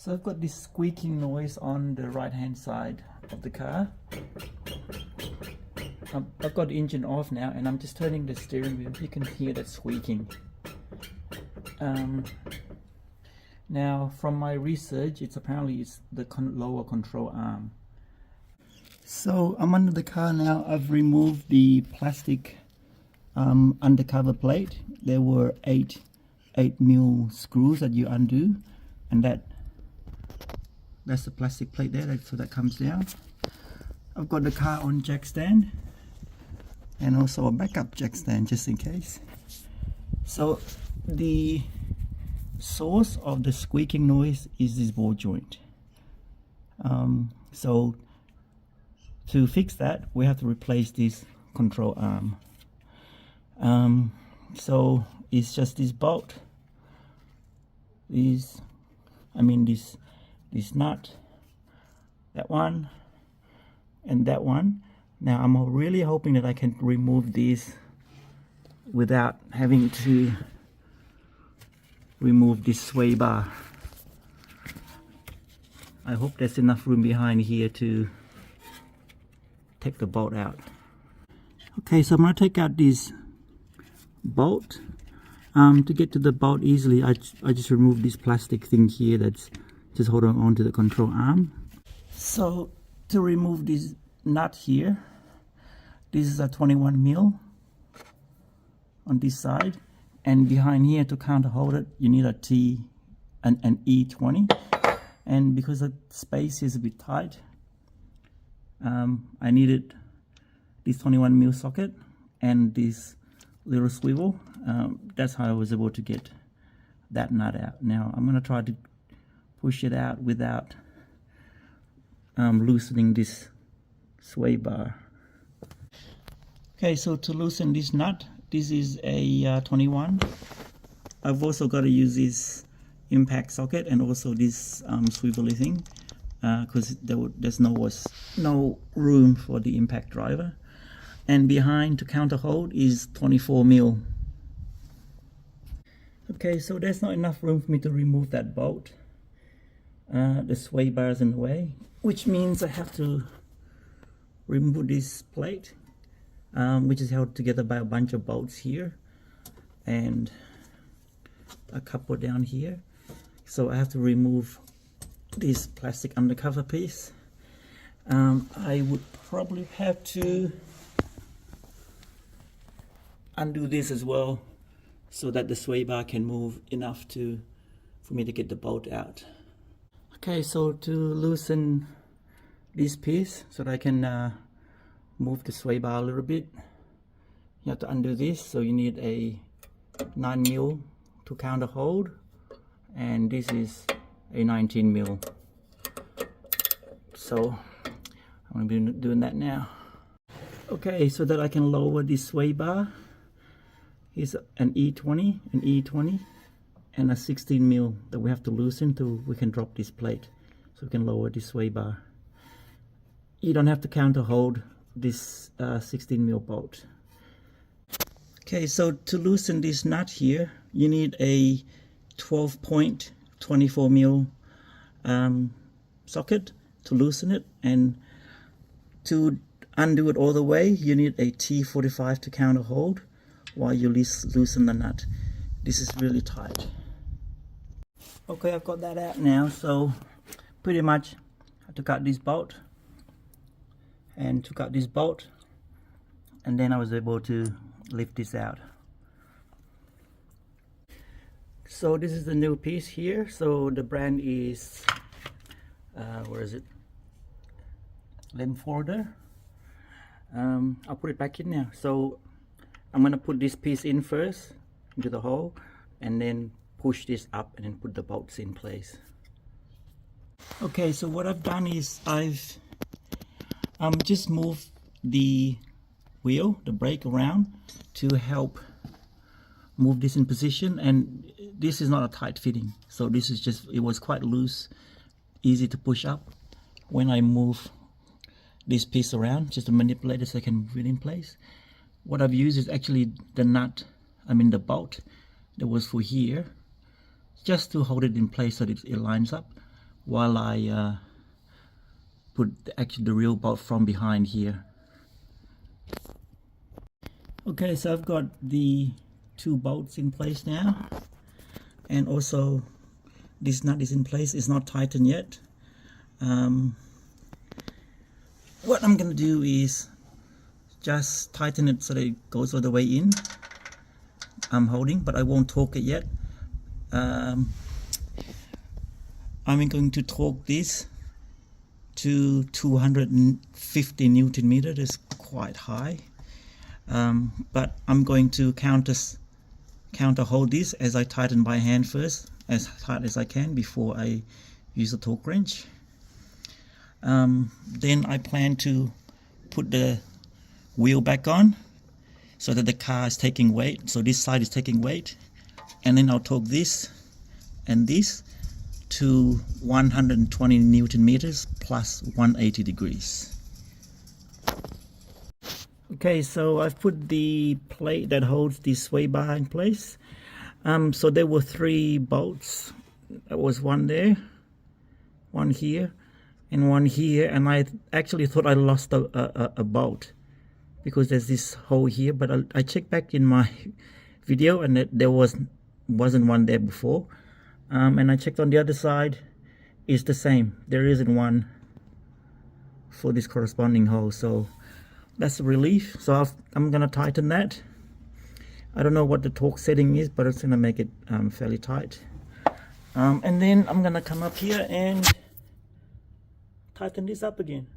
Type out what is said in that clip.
So I've got this squeaking noise on the right hand side of the car. I've got the engine off now and I'm just turning the steering wheel. You can hear that squeaking. Now from my research, it's apparently the lower control arm. So I'm under the car now. I've removed the plastic undercover plate. There were 8mm screws that you undo, and that's the plastic plate there, so that comes down. I've got the car on jack stand and also a backup jack stand just in case. So the source of the squeaking noise is this ball joint. So to fix that, we have to replace this control arm. So it's just this bolt, this nut, that one, and that one. Now I'm really hoping that I can remove these without having to remove this sway bar. I hope there's enough room behind here to take the bolt out. Okay, so I'm going to take out this bolt. To get to the bolt easily, I just remove this plastic thing here that's just holding on to the control arm. So to remove this nut here, this is a 21mm on this side, and behind here to counter hold it you need an E20, and because the space is a bit tight, I needed this 21mm socket and this little swivel. That's how I was able to get that nut out. Now I'm going to try to push it out without loosening this sway bar. Okay, so to loosen this nut, this is a 21. I've also got to use this impact socket and also this swivelly thing because there's no room for the impact driver. And behind to counter hold is 24mm. Okay, so there's not enough room for me to remove that bolt. The sway bar is in the way, which means I have to remove this plate, which is held together by a bunch of bolts here and a couple down here. So I have to remove this plastic undercover piece. I would probably have to undo this as well so that the sway bar can move enough for me to get the bolt out. Okay, so to loosen this piece so that I can move the sway bar a little bit, you have to undo this. So you need a 9mm to counter hold, and this is a 19mm. So I'm going to be doing that now. Okay, so that I can lower this sway bar, here's an E20, and a 16mm that we have to loosen till we can drop this plate, so we can lower this sway bar. You don't have to counter hold this 16mm bolt. Okay, so to loosen this nut here, you need a 12-point 24mm socket to loosen it, and to undo it all the way you need a T45 to counter hold while you loosen the nut. This is really tight. Okay, I've got that out now, so pretty much I took out this bolt and took out this bolt, and then I was able to lift this out. So this is the new piece here. So the brand is where is it? Lemforder. I'll put it back in now. So I'm gonna put this piece in first into the hole, and then push this up and then put the bolts in place. Okay, so what I've done is I've just moved the wheel, the brake around to help move this in position, and this is not a tight fitting, so this is just, it was quite loose, easy to push up when I move this piece around, just to manipulate it so I can move it in place. What I've used is actually the nut, the bolt that was for here, just to hold it in place so that it lines up. while I put actually the real bolt from behind here. Okay, so I've got the 2 bolts in place now, and also this nut is in place. It's not tightened yet. What I'm gonna do is just tighten it so that it goes all the way in. I'm holding, but I won't torque it yet. I'm going to torque this to 250 Newton meter. That's quite high, but I'm going to counter hold this as I tighten by hand first, as tight as I can before I use the torque wrench. Then I plan to put the wheel back on so that the car is taking weight, so this side is taking weight, and then I'll torque this and this to 120 Newton meters plus 180 degrees. Okay, so I've put the plate that holds the sway bar in place. So there were 3 bolts. There was one there, one here, and one here, and I actually thought I lost a bolt because there's this hole here, but I checked back in my video and there wasn't one there before. And I checked on the other side, it's the same. There isn't one for this corresponding hole, so that's a relief. So I'm gonna tighten that. I don't know what the torque setting is, but it's gonna make it fairly tight. And then I'm gonna come up here and tighten this up again.